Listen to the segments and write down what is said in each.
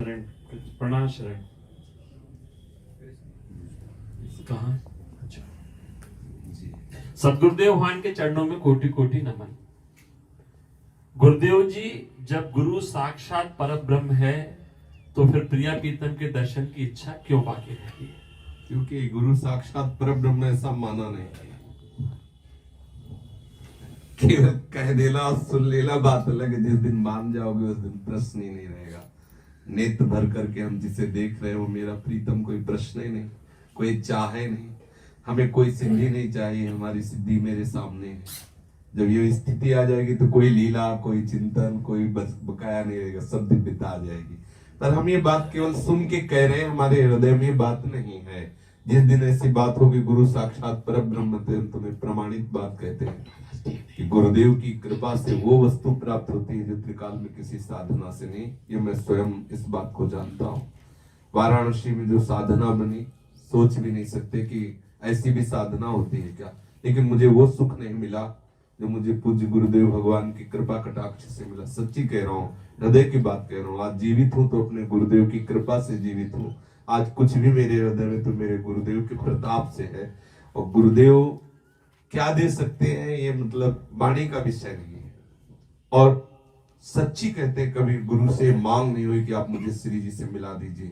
प्रणाम शरण। कहाँ? अच्छा, सदगुरुदेव भगवान के चरणों में कोटि कोटि नमन। गुरुदेव जी, जब गुरु साक्षात परम ब्रह्म है तो फिर प्रिया प्रीतम के दर्शन की इच्छा क्यों बाकी रहती है? क्योंकि गुरु साक्षात परम ब्रह्म ऐसा माना नहीं। केवल कह देना और सुन लेना बात अलग है, जिस दिन मान जाओगे उस दिन प्रश्न ही नहीं रहेगा। नेत्र भर करके हम जिसे देख रहे हैं वो मेरा प्रीतम कोई प्रश्न ही नहीं, कोई चाहे नहीं। हमें कोई सिद्धि नहीं चाहिए, हमारी सिद्धि मेरे सामने है। जब ये स्थिति आ जाएगी तो कोई लीला, कोई चिंतन, कोई बकाया नहीं रहेगा, सब दिव्यता आ जाएगी। पर हम ये बात केवल सुन के कह रहे हैं, हमारे हृदय में बात नहीं है। जिस दिन ऐसी बात होगी गुरु साक्षात परम ब्रह्म तुम्हें प्रमाणित बात कहते हैं कि गुरुदेव की कृपा से वो वस्तु प्राप्त होती है जो त्रिकाल में किसी साधना से नहीं। ये मैं स्वयं इस बात को जानता हूँ। वाराणसी में जो साधना बनी, सोच भी नहीं सकते कि ऐसी भी साधना होती है क्या। लेकिन मुझे वो सुख नहीं मिला जो मुझे पूज्य गुरुदेव भगवान की कृपा कटाक्ष से मिला। सच्ची कह रहा हूँ, हृदय की बात कह रहा हूँ। आज जीवित हूँ तो अपने गुरुदेव की कृपा से जीवित हूँ। आज कुछ भी मेरे हृदय में तो मेरे गुरुदेव के प्रताप से है। और गुरुदेव क्या दे सकते हैं ये मतलब वाणी का विषय नहीं है। और सच्ची कहते हैं, कभी गुरु से मांग नहीं हुई कि आप मुझे श्री जी से मिला दीजिए।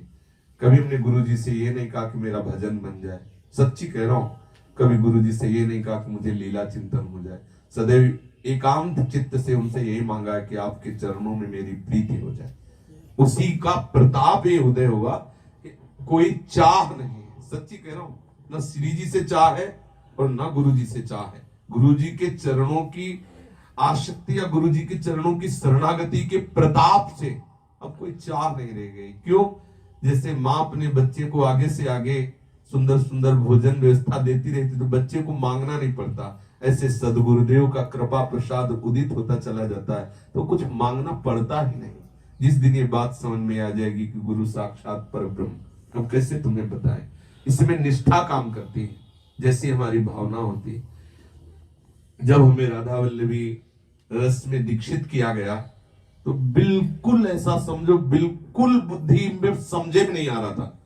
कभी हमने गुरु जी से ये नहीं कहा कि मेरा भजन बन जाए। सच्ची कह रहा हूँ, कभी गुरु जी से ये नहीं कहा कि मुझे लीला चिंतन हो जाए। सदैव एकांत चित्त से उनसे यही मांगा है कि आपके चरणों में मेरी प्रीति हो जाए। उसी का प्रताप ये उदय हुआ, कोई चाह नहीं है। सच्ची कह रहा हूं, न श्री जी से चाह है और न गुरु जी से चाह है। गुरु जी के चरणों की आसक्ति या गुरु जी के चरणों की शरणागति के प्रताप से अब कोई चाह नहीं रह गई। क्यों? जैसे माँ अपने बच्चे को आगे से आगे सुंदर सुंदर भोजन व्यवस्था देती रहती तो बच्चे को मांगना नहीं पड़ता। ऐसे सदगुरुदेव का कृपा प्रसाद उदित होता चला जाता है तो कुछ मांगना पड़ता ही नहीं। जिस दिन ये बात समझ में आ जाएगी कि गुरु साक्षात परब्रह्म, अब कैसे तुम्हें बताएं, इसमें निष्ठा काम करती है। जैसी हमारी भावना होती है, जब हमें राधा वल्लभी रस में दीक्षित किया गया तो बिल्कुल ऐसा समझो, बिल्कुल बुद्धि में समझे भी नहीं आ रहा था।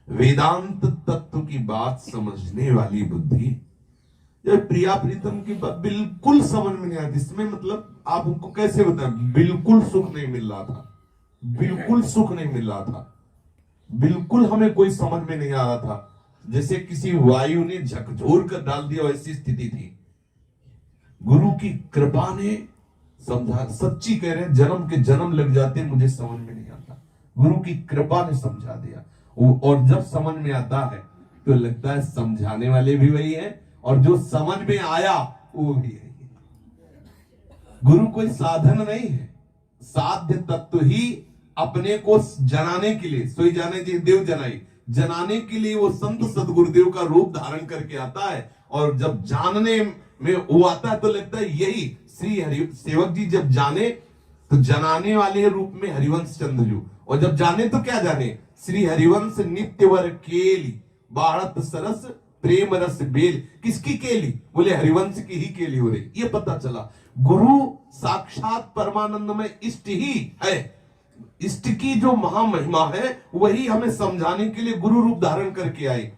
वेदांत तत्व की बात समझने वाली बुद्धि, जब प्रिया प्रीतम की बात बिल्कुल समझ में नहीं आती। इसमें मतलब आप उनको कैसे बताएं, बिल्कुल सुख नहीं मिल रहा था, बिल्कुल सुख नहीं मिल रहा था, बिल्कुल हमें कोई समझ में नहीं आ रहा था। जैसे किसी वायु ने झकझोर कर डाल दिया, ऐसी स्थिति थी। गुरु की कृपा ने समझा। सच्ची कह रहे हैं, जन्म के जन्म लग जाते मुझे समझ में नहीं आता, गुरु की कृपा ने समझा दिया। और जब समझ में आता है तो लगता है समझाने वाले भी वही है और जो समझ में आया वो भी है। गुरु कोई साधन नहीं है, साध्य तत्व ही अपने को जनाने के लिए, सोई जाने जी देव जनाई, जनाने के लिए वो संत सदगुरुदेव का रूप धारण करके आता है। और जब जानने में वो आता है तो लगता है यही श्री हरि सेवक जी जब जाने तो जनाने वाले रूप में हरिवंश चंद्र जी, और जब जाने तो क्या जाने, श्री हरिवंश नित्यवर केली बाढ़त सरस प्रेम रस बेल। किसकी केली? बोले हरिवंश की ही केली हो रही। ये पता चला गुरु साक्षात परमानंदमय इष्ट ही है। इष्ट की जो महामहिमा है वही हमें समझाने के लिए गुरु रूप धारण करके आए।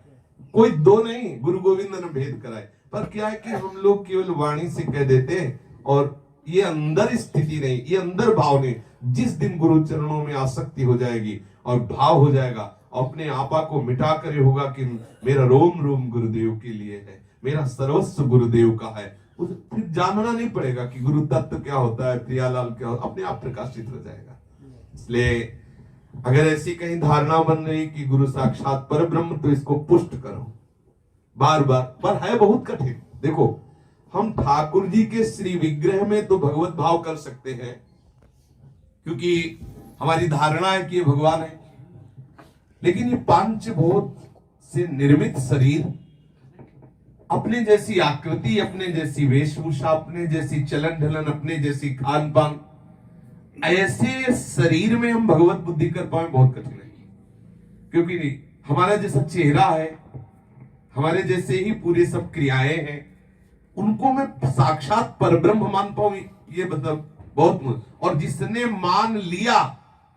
कोई दो नहीं, गुरु गोविंद ने भेद कराए। पर क्या है कि हम लोग केवल वाणी से कह देते हैं और ये अंदर स्थिति नहीं, ये अंदर भाव नहीं। जिस दिन गुरु चरणों में आसक्ति हो जाएगी और भाव हो जाएगा, अपने आपा को मिटा कर होगा कि मेरा रोम रोम गुरुदेव के लिए है, मेरा सर्वस्व गुरुदेव का है। फिर जानना नहीं पड़ेगा कि गुरु तत्व क्या होता है, प्रियालाल क्या होता है, अपने आप प्रकाशित हो जाएगा। इसलिए अगर ऐसी कहीं धारणा बन रही कि गुरु साक्षात परब्रह्म, तो इसको पुष्ट करो बार बार। पर है बहुत कठिन। देखो, हम ठाकुर जी के श्री विग्रह में तो भगवत भाव कर सकते हैं क्योंकि हमारी धारणा है कि ये भगवान है। लेकिन ये पंचभूत से निर्मित शरीर, अपने जैसी आकृति, अपने जैसी वेशभूषा, अपने जैसी चलन ढलन, अपने जैसी खान पान, ऐसे शरीर में हम भगवत बुद्धि कर पाए बहुत कठिन है। क्योंकि हमारा जैसा चेहरा है, हमारे जैसे ही पूरे सब क्रियाएं हैं, उनको मैं साक्षात परब्रह्म मान पाऊं, ये मतलब बहुत। और जिसने मान लिया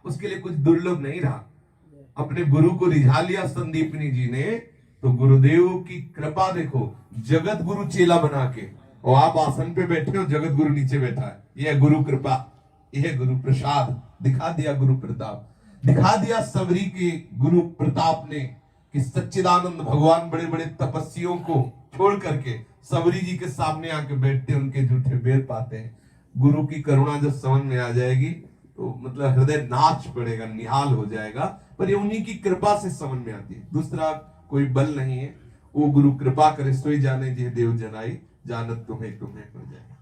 उसके लिए कुछ दुर्लभ नहीं रहा। अपने गुरु को रिझा लिया संदीपनी जी ने, तो गुरुदेव की कृपा देखो, जगत गुरु चेला बना के, और आप आसन पे बैठे हो, जगत गुरु नीचे बैठा है। यह गुरु कृपा, यह गुरु प्रसाद। दिखा दिया गुरु प्रताप, दिखा दिया सबरी के गुरु प्रताप ने कि सच्चिदानंद भगवान बड़े बड़े तपस्वियों को छोड़ करके सबरी जी के सामने आके बैठते, उनके जूठे बेर पाते हैं। गुरु की करुणा जब समझ में आ जाएगी तो मतलब हृदय नाच पड़ेगा, निहाल हो जाएगा। पर ये उन्हीं की कृपा से समझ में आती है, दूसरा कोई बल नहीं है। वो गुरु कृपा करे सोई जाने जे देव जनाई, जानत तुम्हें तुम्हें हो जाए।